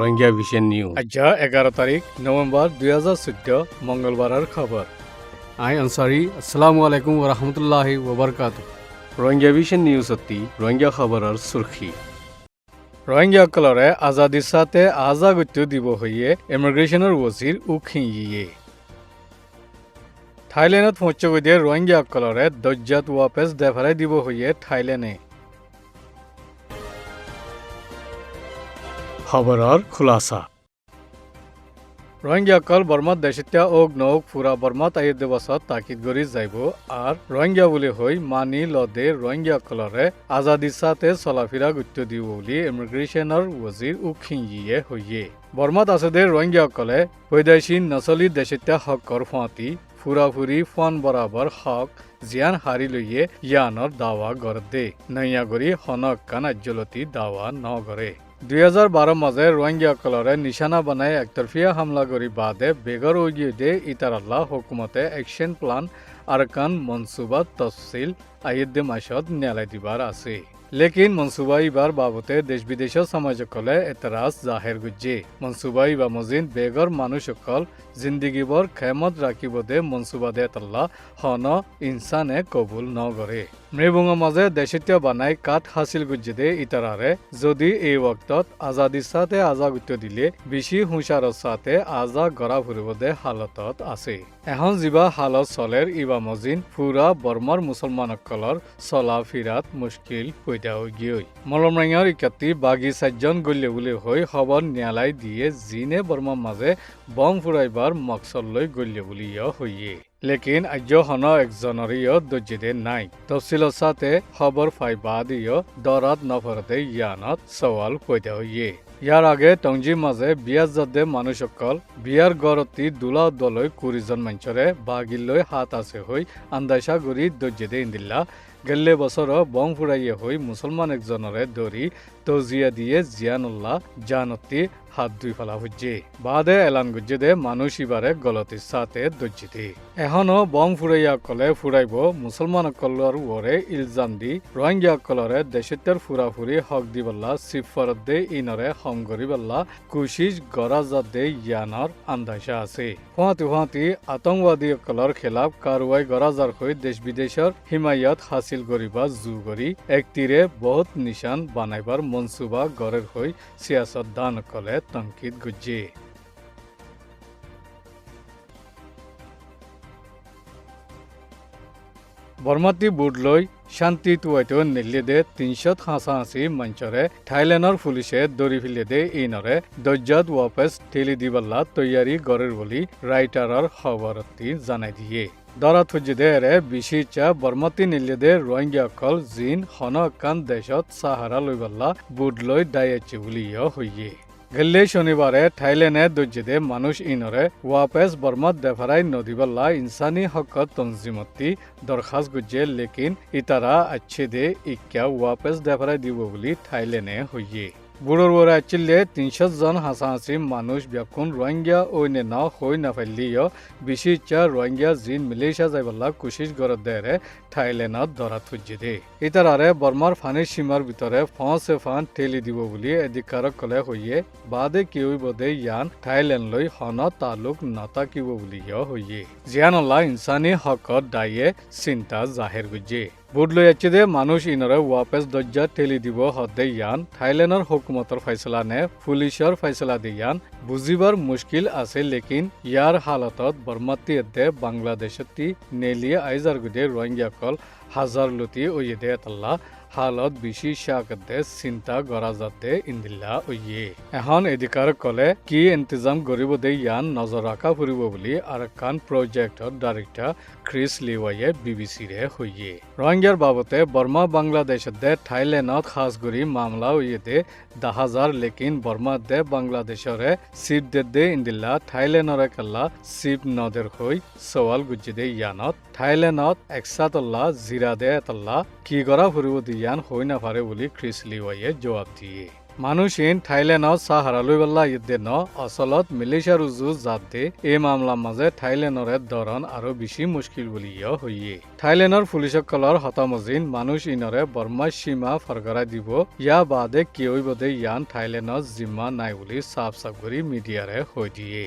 Rohingya vision news আজ 11 তারিখ November 2014 মঙ্গলবারের খবর আই আনসারি আসসালামু আলাইকুম ওয়া রাহমাতুল্লাহি ওয়া বারাকাতুহু রোহিঙ্গা ভিশন নিউজ অতি রোহিঙ্গা খবরের সুরখি রোহিঙ্গা কলরে আজাদির সাথে আজাগত্য দিব হইয়ে ইমিগ্রেশনের ওসির উখিয়ে থাইল্যান্ডত পৌঁছগিয়ে রোহিঙ্গা কলরে দজ্জাত ওয়াপেস দেফারাই দিব হইয়ে থাইল্যান্ডে খবরের খুলাসা রোহিঙ্গাসকল বর্মাত দেশিত্যা ওক নৌক ফুরা বর্মাত আইয়ে দিবসত তাকিদ গরি যাইব আর রোহিঙ্গা বুলি হই মানি লদে রোহিঙ্গাসকলরে আজাদির সাথে চলাফিরা গুত্য দিব বুলি ইমিগ্রেশনের ওজির উখিয়ে হইয়ে বর্মাত আছে দে রোহিঙ্গাসকলে বৈদেশী নচলি দেশিত্যা হকৰ ফাঁতি ফুৰাফুৰি ফান বরাবর হক জিয়ান হারি লইয়ে ইয়ানৰ দাৱা গড় দে নৈয়া গৰি হনক কান আজ্জলতি দাৱা নগরে 2012 মাঝে রোহিঙ্গাসকলরে নিশানা বানায় একতরফিয়া হামলা করি বাদে বেগর ওগিয়ে ইতারাল্লাহ হুকুমতে অ্যাকশন প্লান আরকান মনসুবা তফসিল আইদ্দে মাসদ নেলাই দিবার আছে লেকিন মনসুবা ইবার বাবতে দেশ বিদেশের সমাজসকলে এতরাজ জাহের গুজ্জে মনসুবা ইবা মজিন বেগর মানুষসকল জিন্দিগিবর খেমত রাখিব দে মনসুবা দে তাল্লা হন ইনসানে কবুল নগরে মৃবুঙা মাঝে দেশিত্য বানাই কাঠ হাসিল গুজ্জে দে ইতারারে যদি এই ওয়াক্তত আজাদির সাথে আজাগুত্য দিলে বেশি হুঁশারর সাথে আজা গড়া ফুরিব দে হালতত আছে এখন যিবা হালত চলের ইবা মজিন ফুরা বর্মার মুসলমানসকলর চলা ফিরাত মুশকিল পৈদা হৈ গিয়ে মলমরাঙার ইকাতি বাগি 4 জন গল্লে বুলি হৈ খবর নিয়ালাই দিয়ে জিনে বর্মার মাঝে বম ফুরাইবার মকসদ লৈ গল্লে বুলি হইয়ে লেকিন আজ হন একজনরিও দজ্জিদে নাই তফসিলৰ সাথে খবর ফাইবা দিও দরাত নফরতে ইয়ানত সওয়াল পৈদা হইয়ে ইয়ার আগে টংজির মাঝে বিয়ার যাদে মানুষসকল বিয়ার গড়তি দুলা দলৈ 20 জন মানুষরে বাগিলৈ হাত আছে হই আন্দাইশা গরি দজ্জিদে ইন্দিল্লা গেলে বছর বম ফুরাইয়ে হই মুসলমান একজনরে দরি তজিয়া দিয়ে জিয়ানুল্লাহ জানতি হাত দুই ফেলা হচ্ছে বাদে এলান গুজ্জে দে মানুষ ইবারে গলতির সাথে দজ্জিতে এখনো বম ফুরাইয়া কলে ফুরাইব মুসলমান কলর ওরে ইলজাম দি রোহিঙ্গা কলরে দেশিত্যর ফুরাফুরি হক দিবল্লা সিফরত দে ইনরে হম গরিবল্লা কুশিস গরাজাত দে ইয়ানর আন্দাইশা আছে ফাঁতি আতঙ্কবাদী কলর খেলাফ কারওয়াই গরাজার হই দেশ বিদেশের হিমায়ত হাসিল করিবা জু করি এক তীরে বহুত নিশান বানাইবার মনসুবা গড়ের হই সিয়াসত দান কলে তংকিত গুজ্জে বর্মাতি বুডলৈ শান্তি তুয়াইতো নিলে দে 385 মঞ্চরে থাইল্যান্ডর পুলিশে দরি ফিলে দে ইনরে দজ্জাত ওয়াপেস ঠেলি দিবাল্লা তৈয়ারি গড়ের বলি রাইটারর খবরতি জানাই দিয়ে দরা থুজিদে রে বিশিচা বর্মাতি নিলে দে রোহিঙ্গাসকল জিন হনকান দেশত সাহারা লইবাল্লা বুডলৈ দায়াচ্ছি বলি হইয়ে গেলে শনিবারে থাইল্যান্ডে দজ্জিদে মানুষ ইনরে ওয়াপেস বর্মাত দেফারাই নদীবাল্লা ইনসানি হকত তনজিমতি দরখাস্ত গুজ্জে লেকিন ইতারা আচ্ছে দে ইক্কা ওয়াপেস দেফারাই দিব বলি থাইল্যান্ডে হইয়ে বুড়োর ওরা আচ্ছিলে 300 জন হাসাহাসি মানুষ ব্যাকুন রোহিঙ্গা ওইনে না হই না ফেললিও বিশিচা রোহিঙ্গা জিন মালয়েশিয়া যাইবাল্লা কুশিস গড় দেরে থাইল্যান্ডত ধরা থুজি দে ইতারারে বর্মার ফানির সীমার ভিতরে ফসে ফান ঠেলি দিব বলি অধিকারক কলে হইয়ে বাদে কেউ বোধে ইয়ান থাইল্যান্ড লই হন তালুক নাতাকিব বলি হইয়ে জিয়ানল্লাহ ইনসানি হকত দায়ে চিন্তা জাহের গুজে বুডলৈ আছে দে মানুষ ইনরে ওয়াপেস দজ্জা ঠেলি দিব হদে ইয়ান থাইল্যান্ডর হুকুমতর ফয়সলা নে পুলিশর ফয়সলা দিয়ান বুঝিবার মুশকিল আছে লেকিন ইয়ার হালতত বর্মাতি দে বাংলাদেশতি নেলিয়ে আইজার গুদে রোহিঙ্গাসকল হাজার লতি ওয়ে দে তাল্লা হালত বেশি শাকদে চিন্তা গড়া যাতে ইন্দিল্লা ওয়ে এখন এদিকার কলে কি ইন্তজাম করিব দে ইয়ান নজর রাখা ফুরিব বলি আর কান প্রজেক্টর ডাইরেক্টর ক্রিস লিওয়ে বিবিসি রে হইয়ে রোহিঙ্গার বাবতে বর্মা বাংলাদেশ দে থাইল্যান্ডত খাস করি মামলা হইয়ে দে 10,000 লেকিন বর্মা দে বাংলাদেশরে সিপ দে ইন্দিল্লা থাইল্যান্ডরে কাল্লা সিপ নদের হই সওয়াল গুজ্জে দে ইয়ানত থাইল্যান্ডত একসাতল্লা জিরা দে তাল্লা কি করা ফুরিব ইয়ান হই না পারে বলি ক্রিস লিওয়ে জবাব দিয়ে মানুষ ইন থাইল্যান্ডত চাহ হারালৈ পেলা ইদে ন অচলত মালয়েছিয়ার উজু জাত দে এই মামলার মাঝে থাইল্যান্ডের ধরন আরো বেশি মুশকিল বলিয়া হইয়ে থাইল্যান্ডের পুলিশসকলের হতামজিন মানুষ ইনরে বর্মা সীমা ফরগরা দিব ইয়া বাদে কেউ বোধে ইয়ান থাইল্যান্ডত জিম্মা নাই বলি সাফ সাফ করে মিডিয়ারে হৈ দিয়ে।